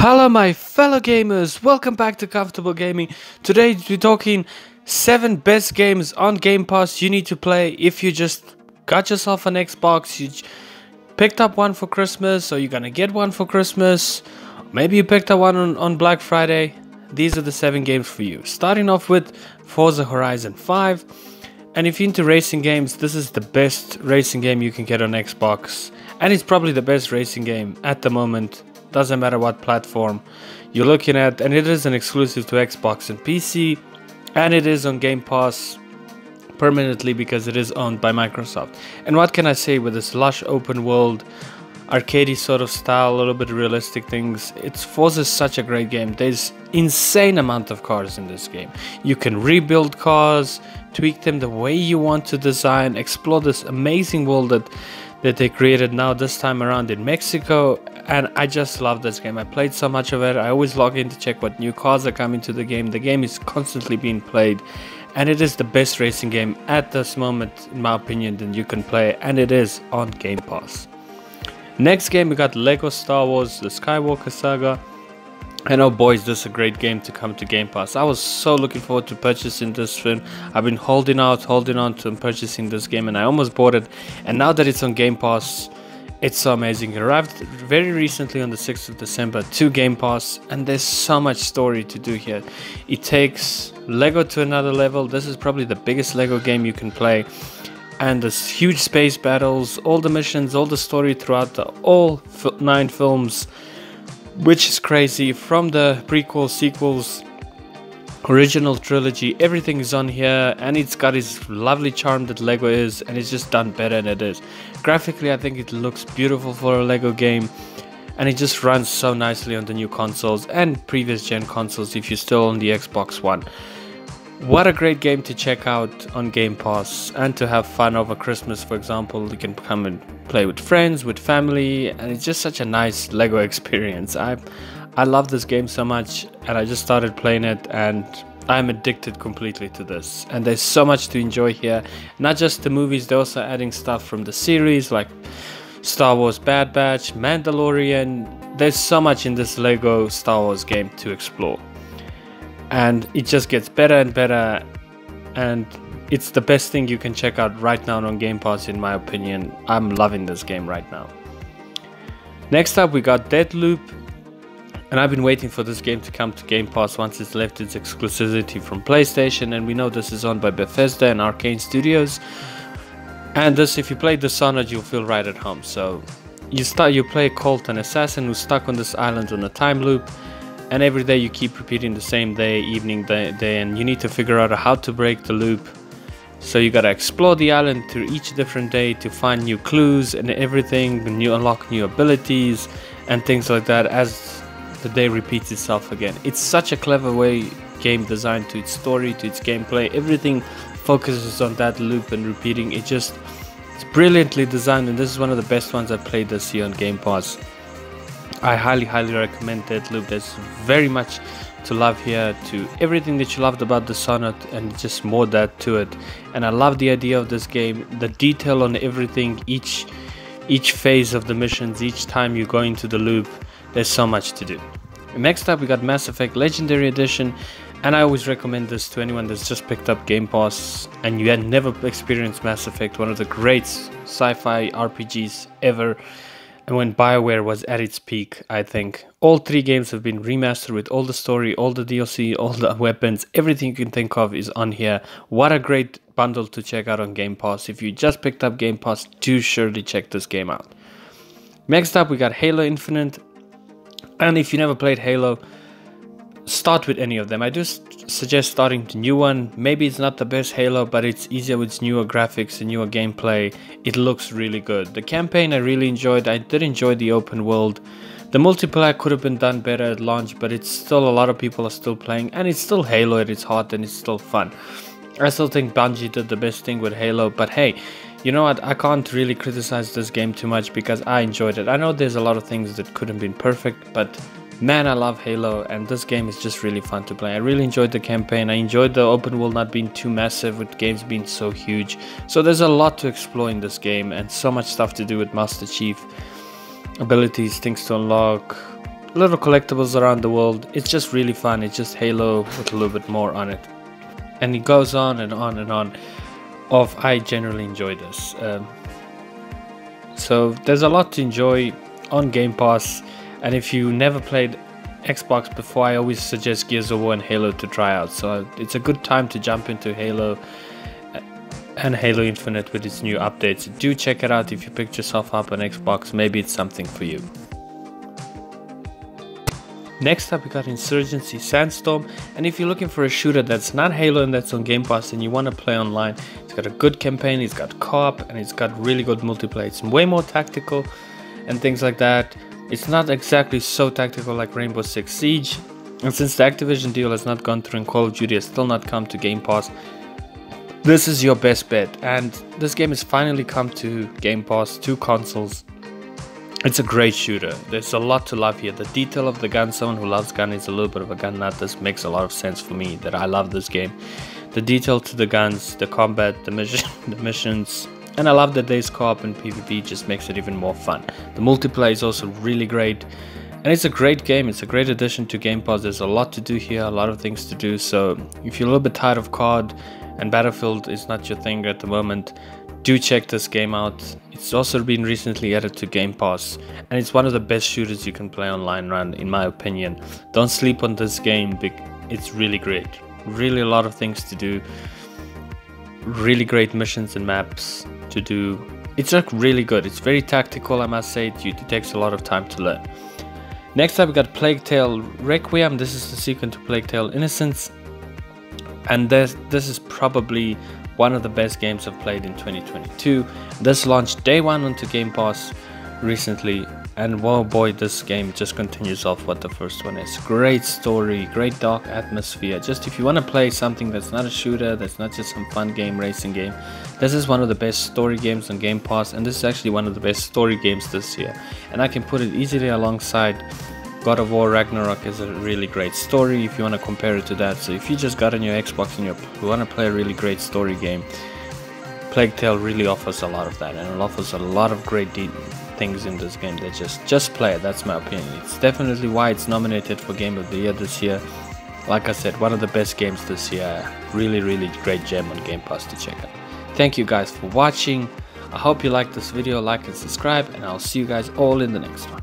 Hello, my fellow gamers. Welcome back to Comfortable Gaming. Today we're talking 7 best games on Game Pass you need to play if you just got yourself an Xbox, picked up one for Christmas, or you're gonna get one for Christmas. Maybe you picked up one on Black Friday. These are the 7 games for you. Starting off with Forza Horizon 5. And if you're into racing games, this is the best racing game you can get on Xbox. And it's probably the best racing game at the moment. Doesn't matter what platform you're looking at, and it is an exclusive to Xbox and PC, and it is on Game Pass permanently because it is owned by Microsoft. And what can I say with this lush open world, arcadey sort of style, a little bit realistic things? Forza is such a great game. There's insane amount of cars in this game. You can rebuild cars, tweak them the way you want to design, explore this amazing world that they created now this time around in Mexico. And I just love this game. I played so much of it. I always log in to check what new cars are coming to the game. The game is constantly being played, and it is the best racing game at this moment, in my opinion, that you can play, and it is on Game Pass. Next game, we got Lego Star Wars The Skywalker Saga. And oh boys, this is a great game to come to Game Pass. I was so looking forward to purchasing this film. I've been holding on to purchasing this game, and I almost bought it. And now that it's on Game Pass, it's so amazing. It arrived very recently on the 6th of December to Game Pass, and there's so much story to do here. It takes Lego to another level. This is probably the biggest Lego game you can play. And there's huge space battles, all the missions, all the story throughout all 9 films, which is crazy. From the prequels, sequels, original trilogy, everything is on here, and it's got its lovely charm that Lego is, and it's just done better than it is. Graphically, I think it looks beautiful for a Lego game, and it just runs so nicely on the new consoles and previous gen consoles if you're still on the Xbox One. What a great game to check out on Game Pass and to have fun over Christmas, for example. You can come and play with friends, with family, and it's just such a nice Lego experience. I love this game so much, and I just started playing it, and I'm addicted completely to this. And there's so much to enjoy here. Not just the movies, they're also adding stuff from the series like Star Wars Bad Batch, Mandalorian. There's so much in this Lego Star Wars game to explore. And it just gets better and better, and it's the best thing you can check out right now on Game Pass, in my opinion. I'm loving this game right now. Next up, we got Deathloop. And I've been waiting for this game to come to Game Pass once it's left its exclusivity from PlayStation, and we know this is owned by Bethesda and Arcane Studios. And this, if you play Dishonored, you'll feel right at home. So you play Colt, an assassin who's stuck on this island on a time loop, and every day you keep repeating the same day, and you need to figure out how to break the loop. So you gotta explore the island through each different day to find new clues and everything, unlock new abilities and things like that as the day repeats itself again. It's such a clever game designed to its story, to its gameplay. Everything focuses on that loop and repeating. It's brilliantly designed, and this is one of the best ones I've played this year on Game Pass. I highly recommend Deathloop. There's very much to love here, to everything that you loved about Dishonored, and just more that to it. And I love the idea of this game, the detail on everything, each phase of the missions, each time you go into the loop. There's so much to do. Next up, we got Mass Effect Legendary Edition, and I always recommend this to anyone that's just picked up Game Pass and you had never experienced Mass Effect, one of the great sci-fi RPGs ever, and when BioWare was at its peak, I think. All 3 games have been remastered with all the story, all the DLC, all the weapons, everything you can think of is on here. What a great bundle to check out on Game Pass. If you just picked up Game Pass, do surely check this game out. Next up, we got Halo Infinite. And if you never played Halo, start with any of them. I do suggest starting the new one. Maybe it's not the best Halo, but it's easier with newer graphics and newer gameplay. It looks really good. The campaign I really enjoyed. I did enjoy the open world. The multiplayer could have been done better at launch, but it's still, a lot of people are still playing, and it's still Halo at its heart, and it's still fun. I still think Bungie did the best thing with Halo, but hey, you know what, I can't really criticize this game too much because I enjoyed it. I know there's a lot of things that couldn't have been perfect, but man, I love Halo, and this game is just really fun to play. I really enjoyed the campaign. I enjoyed the open world not being too massive, with games being so huge. So there's a lot to explore in this game, and so much stuff to do with Master Chief. Abilities, things to unlock, little collectibles around the world. It's just really fun. It's just Halo with a little bit more on it, and it goes on and on and on. I generally enjoy this. So there's a lot to enjoy on Game Pass, and if you never played Xbox before, I always suggest Gears of War and Halo to try out. So it's a good time to jump into Halo and Halo Infinite with its new updates. Do check it out if you picked yourself up on Xbox. Maybe it's something for you. Next up, we got Insurgency Sandstorm, and if you're looking for a shooter that's not Halo and that's on Game Pass and you want to play online, it's got a good campaign, it's got co-op, and it's got really good multiplayer. It's way more tactical and things like that. It's not exactly so tactical like Rainbow Six Siege, and since the Activision deal has not gone through and Call of Duty has still not come to Game Pass, this is your best bet. And this game has finally come to Game Pass, 2 consoles. It's a great shooter. There's a lot to love here. The detail of the gun, someone who loves gun is a little bit of a gun nut. This makes a lot of sense for me that I love this game. The detail to the guns, the combat, the missions, and I love that there's co-op and PvP, just makes it even more fun. The multiplayer is also really great, and it's a great game. It's a great addition to Game Pass. There's a lot to do here, a lot of things to do. So if you're a little bit tired of COD and Battlefield is not your thing at the moment, do check this game out. It's also been recently added to Game Pass, and it's one of the best shooters you can play online run, in my opinion. Don't sleep on this game, it's really great. Really a lot of things to do, really great missions and maps to do. It's like really good. It's very tactical, I must say. It takes a lot of time to learn. Next up, we got Plague Tale Requiem. This is the sequel to Plague Tale Innocence, and this is probably one of the best games I've played in 2022. This launched day 1 onto Game Pass recently, and whoa boy, this game just continues off what the first one is. Great story, great dark atmosphere. Just if you want to play something that's not a shooter, that's not just some fun game, racing game, this is one of the best story games on Game Pass, and this is actually one of the best story games this year. And I can put it easily alongside God of War Ragnarok. Is a really great story if you want to compare it to that. So if you just got on your Xbox and you want to play a really great story game, Plague Tale really offers a lot of that, and it offers a lot of great things in this game that just play it. That's my opinion. It's definitely why it's nominated for Game of the Year this year. Like I said, one of the best games this year. Really great gem on Game Pass to check out. Thank you guys for watching. I hope you liked this video. Like and subscribe, and I'll see you guys all in the next one.